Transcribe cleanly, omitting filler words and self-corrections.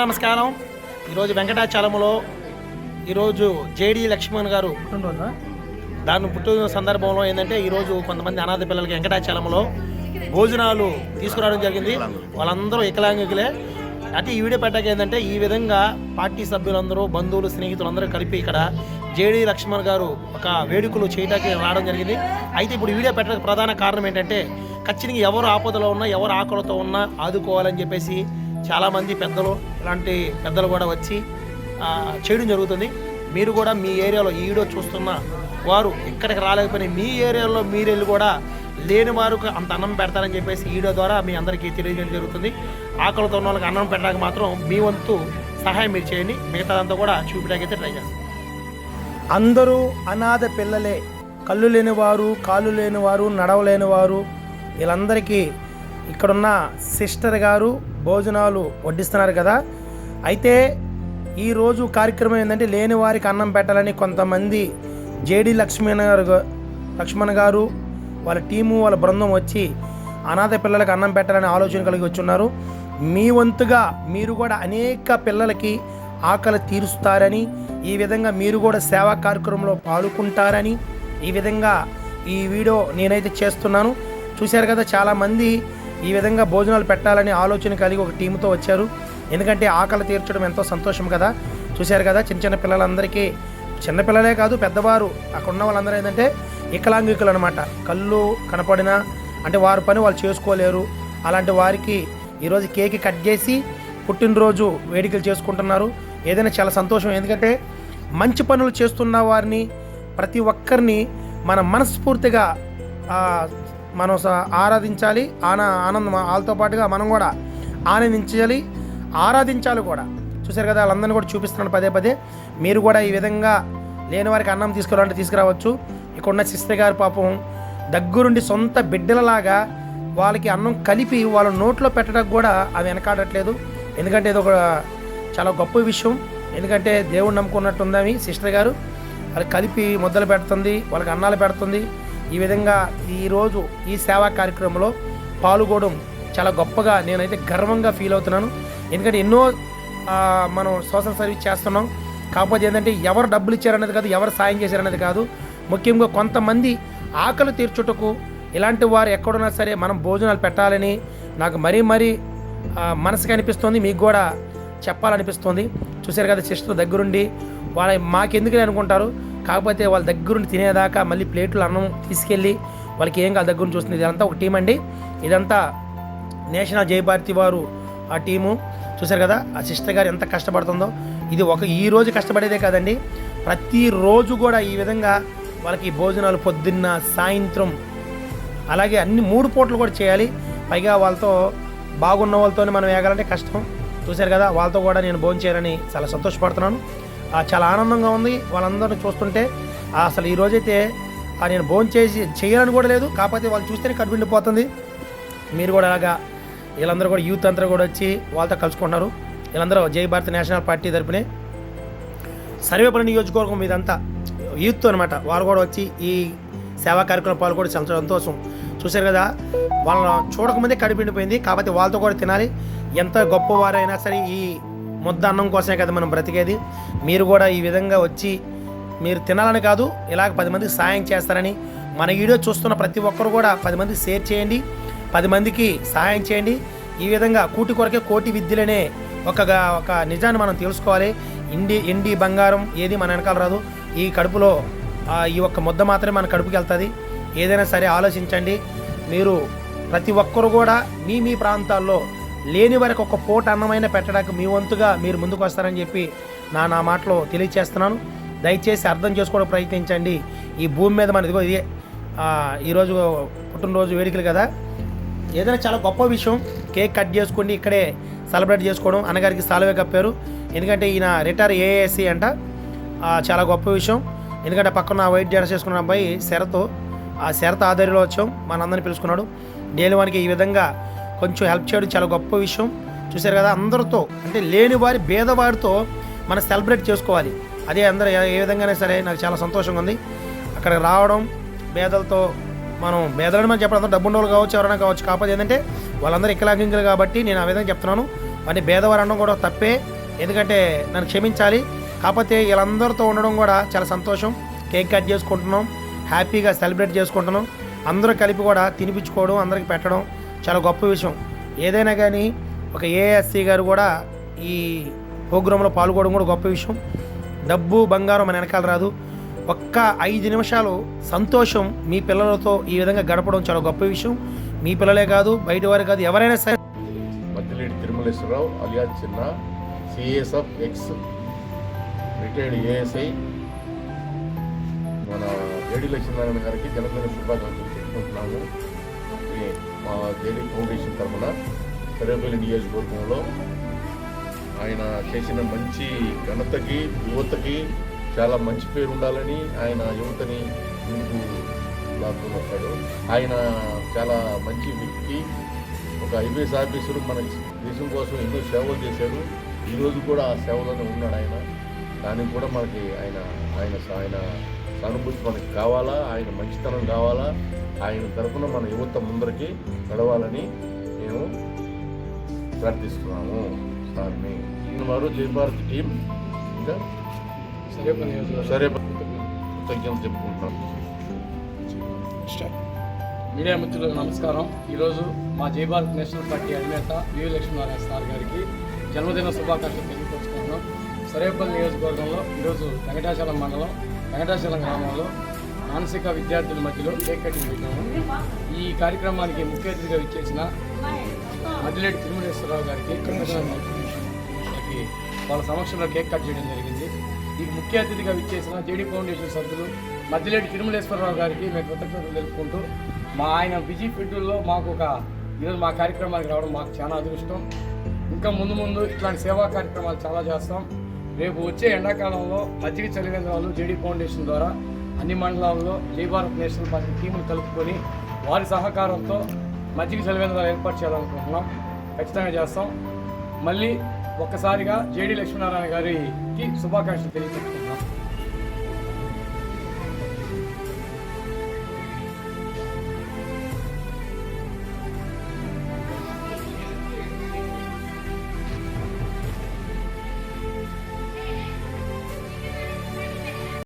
నమస్కారం. ఈరోజు వెంకటాచలములో ఈరోజు జేడి లక్ష్మణ్ గారు దాని పుట్టిన సందర్భంలో ఏంటంటే ఈరోజు కొంతమంది అనాథ పిల్లలకి వెంకటాచలంలో భోజనాలు తీసుకురావడం జరిగింది. వాళ్ళందరూ వికలాంగులే. అంటే ఈ వీడియో పెట్టాక ఏంటంటే ఈ విధంగా పార్టీ సభ్యులందరూ, బంధువులు, స్నేహితులందరూ కలిపి ఇక్కడ జేడి లక్ష్మణ్ గారు ఒక వేడుకలు చేయడానికి రావడం జరిగింది. అయితే ఇప్పుడు వీడియో పెట్టడానికి ప్రధాన కారణం ఏంటంటే ఖచ్చితంగా ఎవరు ఆపదలో ఉన్నా, ఎవరు ఆకలితో ఉన్నా ఆదుకోవాలని చెప్పేసి చాలామంది పెద్దలు, ఇలాంటి పెద్దలు కూడా వచ్చి చేయడం జరుగుతుంది. మీరు కూడా మీ ఏరియాలో ఈ వీడియో చూస్తున్న వారు ఇక్కడికి రాలేకపోయినా మీ ఏరియాలో మీరు వెళ్ళి కూడా లేని వారికి అంత అన్నం పెడతారని చెప్పేసి ఈ వీడియో ద్వారా మీ అందరికీ తెలియజేయడం జరుగుతుంది. ఆకలితో ఉన్న వాళ్ళకి అన్నం పెట్టడానికి మాత్రం మీ వంతు సహాయం మీరు చేయండి. మిగతాదంతా కూడా చూపించడానికి అయితే ట్రై చేస్తాం. అందరూ అనాథ పిల్లలే. కళ్ళు లేనివారు, కాళ్ళు లేనివారు, నడవలేనివారు, వీళ్ళందరికీ ఇక్కడున్న సిస్టర్ గారు భోజనాలు వడ్డిస్తున్నారు కదా. అయితే ఈరోజు కార్యక్రమం ఏంటంటే లేని వారికి అన్నం పెట్టాలని కొంతమంది జేడి లక్ష్మణ్ గారు వాళ్ళ టీము, వాళ్ళ బృందం వచ్చి అనాథ పిల్లలకి అన్నం పెట్టాలని ఆలోచన కలిగి వచ్చున్నారు. మీ వంతుగా మీరు కూడా అనేక పిల్లలకి ఆకలి తీరుస్తారని, ఈ విధంగా మీరు కూడా సేవా కార్యక్రమంలో పాల్గొంటారని ఈ విధంగా ఈ వీడియో నేనైతే చేస్తున్నాను. చూశారు కదా, చాలామంది ఈ విధంగా భోజనాలు పెట్టాలని ఆలోచన కలిగి ఒక టీంతో వచ్చారు. ఎందుకంటే ఆకలి తీర్చడం ఎంతో సంతోషం కదా. చూశారు కదా, చిన్న చిన్న పిల్లలందరికీ, చిన్నపిల్లలే కాదు పెద్దవారు, అక్కడ ఉన్న వాళ్ళందరూ ఏంటంటే వికలాంగికులు అనమాట. కళ్ళు కనపడినా అంటే వారి పని వాళ్ళు చేసుకోలేరు. అలాంటి వారికి ఈరోజు కేక్ కట్ చేసి పుట్టినరోజు వేడుకలు చేసుకుంటున్నారు. ఏదైనా చాలా సంతోషం. ఎందుకంటే మంచి పనులు చేస్తున్న వారిని, ప్రతి ఒక్కరిని మన మనస్ఫూర్తిగా మనం ఆరాధించాలి. ఆనందం వాళ్ళతో పాటుగా మనం కూడా ఆనందించాలి, ఆరాధించాలి కూడా. చూశారు కదా, వాళ్ళందరినీ కూడా చూపిస్తున్నాను పదే పదే. మీరు కూడా ఈ విధంగా లేని వారికి అన్నం తీసుకురావాలంటే తీసుకురావచ్చు. ఇక్కడ ఉన్న సిస్టర్ గారు పాపం దగ్గరుండి సొంత బిడ్డలలాగా వాళ్ళకి అన్నం కలిపి వాళ్ళ నోట్లో పెట్టడానికి కూడా అవి వెనకాడట్లేదు. ఎందుకంటే ఇది ఒక చాలా గొప్ప విషయం. ఎందుకంటే దేవుడు నమ్ముకున్నట్టుందని సిస్టర్ గారు వాళ్ళకి కలిపి ముద్దలు పెడుతుంది, వాళ్ళకి అన్నాలు పెడుతుంది. ఈ విధంగా ఈరోజు ఈ సేవా కార్యక్రమంలో పాల్గొనడం చాలా గొప్పగా, నేనైతే గర్వంగా ఫీల్ అవుతున్నాను. ఎందుకంటే ఎన్నో మనం సోషల్ సర్వీస్ చేస్తున్నాం. కాకపోతే ఏంటంటే ఎవరు డబ్బులు ఇచ్చారనేది కాదు, ఎవరు సాయం చేశారనేది కాదు. ముఖ్యంగా కొంతమంది ఆకలి తీర్చుటకు ఇలాంటి వారు ఎక్కడున్నా సరే మనం భోజనాలు పెట్టాలని నాకు మరీ మనసుకి అనిపిస్తుంది, మీకు కూడా చెప్పాలనిపిస్తుంది. చూశారు కదా, సిస్టర్ దగ్గరుండి వాళ్ళ మాకెందుకులే అనుకుంటారు. కాకపోతే వాళ్ళ దగ్గరుండి తినేదాకా మళ్ళీ ప్లేట్లు అన్నం తీసుకెళ్ళి వాళ్ళకి ఏం కాదు దగ్గరుండి చూస్తుంది. ఇదంతా ఒక టీం అండి. ఇదంతా నేషనల్ జయభారతి వారు ఆ టీము. చూశారు కదా, ఆ సిస్టర్ గారు ఎంత కష్టపడుతుందో. ఇది ఈ రోజు కష్టపడేదే కాదండి, ప్రతిరోజు కూడా ఈ విధంగా వాళ్ళకి భోజనాలు పొద్దున్న, సాయంత్రం, అలాగే అన్ని 3 పూటలు కూడా చేయాలి. పైగా వాళ్ళతో బాగున్న వాళ్ళతోనే మనం వేగాలంటే కష్టం. చూశారు కదా, వాళ్ళతో కూడా నేను భోజనం చేయాలని చాలా సంతోషపడుతున్నాను. చాలా ఆనందంగా ఉంది వాళ్ళందరినీ చూస్తుంటే. అసలు ఈరోజైతే నేను భోజనం చేయాలని కూడా లేదు. కాకపోతే వాళ్ళు చూస్తేనే కడుపుండిపోతుంది. మీరు కూడా అలాగా వీళ్ళందరూ కూడా యూత్ అంతా కూడా వచ్చి వాళ్ళతో కలుసుకుంటున్నారు. వీళ్ళందరూ జై భారత్ నేషనల్ పార్టీ తరపునే సర్వేపల్లి నియోజకవర్గం ఇదంతా యూత్ అనమాట. వాళ్ళు కూడా వచ్చి ఈ సేవా కార్యక్రమం పాల్గొని చాలా సంతోషం. చూశారు కదా, వాళ్ళని చూడకముందే కడుపుండిపోయింది. కాకపోతే వాళ్ళతో కూడా తినాలి. ఎంత గొప్పవారైనా సరే ఈ ముద్ద అన్నం కోసమే కదా మనం బ్రతికేది. మీరు కూడా ఈ విధంగా వచ్చి మీరు తినాలని కాదు, ఇలాగ 10 మందికి సాయం చేస్తారని, మన వీడియో చూస్తున్న ప్రతి ఒక్కరు కూడా 10 మందికి షేర్ చేయండి, 10 మందికి సహాయం చేయండి. ఈ విధంగా కూటి కొరకే కోటి విద్యలనే ఒక నిజాన్ని మనం తెలుసుకోవాలి. ఎండి బంగారం ఏది మన వెనకాల రాదు. ఈ కడుపులో ఈ ఒక్క ముద్ద మాత్రమే మన కడుపుకి వెళ్తుంది. ఏదైనా సరే ఆలోచించండి. మీరు ప్రతి ఒక్కరు కూడా మీ ప్రాంతాల్లో లేని వారికి ఒక పూట అన్నమైన పెట్టడానికి మీ వంతుగా మీరు ముందుకు వస్తారని చెప్పి నా మాటలో తెలియచేస్తున్నాను. దయచేసి అర్థం చేసుకోవడం ప్రయత్నించండి. ఈ భూమి మీద మన ఇదిగో ఇదే ఈరోజు పుట్టినరోజు వేడుకలు కదా, ఏదైనా చాలా గొప్ప విషయం. కేక్ కట్ చేసుకోండి, ఇక్కడే సెలబ్రేట్ చేసుకోవడం. అన్నగారికి సాల్వే కప్పారు. ఎందుకంటే ఈయన రిటైర్ ఏఎస్సీ అంట. చాలా గొప్ప విషయం. ఎందుకంటే పక్కన వైట్ డ్రెస్ చేసుకున్న అబ్బాయి శరత్ ఆధ్వర్యంలో వచ్చాం, మనందరినీ పిలుచుకున్నాడు. లేనివానికి ఈ విధంగా కొంచెం హెల్ప్ చేయడం చాలా గొప్ప విషయం. చూశారు కదా, అందరితో అంటే లేని వారి భేదవారితో మనం సెలబ్రేట్ చేసుకోవాలి. అదే అందరూ ఏ విధంగానే సరే నాకు చాలా సంతోషంగా ఉంది. అక్కడికి రావడం, భేదలతో మనం భేదలని మనం చెప్పడం, డబ్బు ఉండేవాళ్ళు కావచ్చు, ఎవరైనా కావచ్చు. కాకపోతే ఏంటంటే వాళ్ళందరూ వికలాంగులు కాబట్టి నేను ఆ విధంగా చెప్తున్నాను. అని భేదవారు అనడం కూడా తప్పే, ఎందుకంటే నన్ను క్షమించాలి. కాకపోతే వీళ్ళందరితో ఉండడం కూడా చాలా సంతోషం. కేక్ కట్ చేసుకుంటున్నాం, హ్యాపీగా సెలబ్రేట్ చేసుకుంటున్నాం. అందరూ కలిపి కూడా తినిపించుకోవడం, అందరికి పెట్టడం చాలా గొప్ప విషయం. ఏదైనా కానీ ఒక ఏఎస్సీ గారు కూడా ఈ ప్రోగ్రాంలో పాల్గొనడం కూడా గొప్ప విషయం. డబ్బు బంగారం మన వెనకాల రాదు. ఒక్క 5 నిమిషాలు సంతోషం మీ పిల్లలతో ఈ విధంగా గడపడం చాలా గొప్ప విషయం. మీ పిల్లలే కాదు, బయట వారే కాదు, ఎవరైనా సరే. మద్దిలేటి తిరుమలేశ్వరరావు అలియా చిన్న, సిఎస్ఎఫ్ ఎక్స్ రిటైర్డ్ ఏఎస్ఐ మన జేడీ లక్ష్మీనారాయణ గారికి జన్మదిన శుభాకాంక్షలు చెప్పుకుంటున్నాము. మా జేడీ ఫౌండేషన్ తరఫున సర్వేపల్లి నియోజకవర్గంలో ఆయన చేసిన మంచి ఘనతకి, యువతకి చాలా మంచి పేరు ఉండాలని ఆయన యువతని ముందుకు లాక్కొని వస్తాడు. ఆయన చాలా మంచి వ్యక్తి, ఒక ఐపీఎస్ ఆఫీసరు, మన దేశం కోసం ఎన్నో సేవలు చేశాడు. ఈరోజు కూడా ఆ సేవలోనే ఉన్నాడు ఆయన. దానికి కూడా మనకి ఆయన సానుభూతి మనకి కావాలా, ఆయన మంచితనం కావాలా, ఆయన తరఫున మన యువత ముందరికి నడవాలని మేము ప్రార్థిస్తున్నాము సార్ని. వారు జై భారత్ టీం ఇంకా సరే కృతజ్ఞతలు చెప్పుకుంటున్నాం. మీడియా మిత్రులకు నమస్కారం. ఈరోజు మా జై భారత్ నేషనల్ పార్టీ అధినేత వివి లక్ష్మీనారాయణ సార్ గారికి జన్మదిన శుభాకాంక్షలు తెలియపరుచుకుంటున్నాం. సరేపల్లి నియోజకవర్గంలో ఈరోజు వెంకటాచలం మండలం వెంకటాచలం గ్రామంలో మానసిక విద్యార్థుల మధ్యలో కేక్ కటింగ్ పెట్టాము. ఈ కార్యక్రమానికి ముఖ్య అతిథిగా విచ్చేసిన మద్దిలేటి తిరుమలేశ్వరరావు గారికి వాళ్ళ సమక్షంలో కేక్ కట్ చేయడం జరిగింది. ఈ ముఖ్య అతిథిగా విచ్చేసిన జేడీ ఫౌండేషన్ సభ్యులు మద్దిలేటి తిరుమలేశ్వరరావు గారికి మేము కృతజ్ఞతలు తెలుపుకుంటూ, ఆయన బిజీ షెడ్యూల్లో మాకు ఈరోజు మా కార్యక్రమానికి రావడం మాకు చాలా అదృష్టం. ఇంకా ముందు ఇట్లాంటి సేవా కార్యక్రమాలు చాలా చేస్తాం. రేపు వచ్చే ఎండాకాలంలో మజ్జిగ చలివేంద్రాలు జేడీ ఫౌండేషన్ ద్వారా అన్ని మండలాల్లో జై భారత్ నేషనల్ పార్టీ టీములు కలుపుకొని వారి సహకారంతో మజ్జిగ చలివేంద్రాలు ఏర్పాటు చేయాలనుకుంటున్నాం. ఖచ్చితంగా చేస్తాం. మళ్ళీ ఒక్కసారిగా జేడీ లక్ష్మీనారాయణ గారికి శుభాకాంక్షలు తెలియజేస్తున్నాం.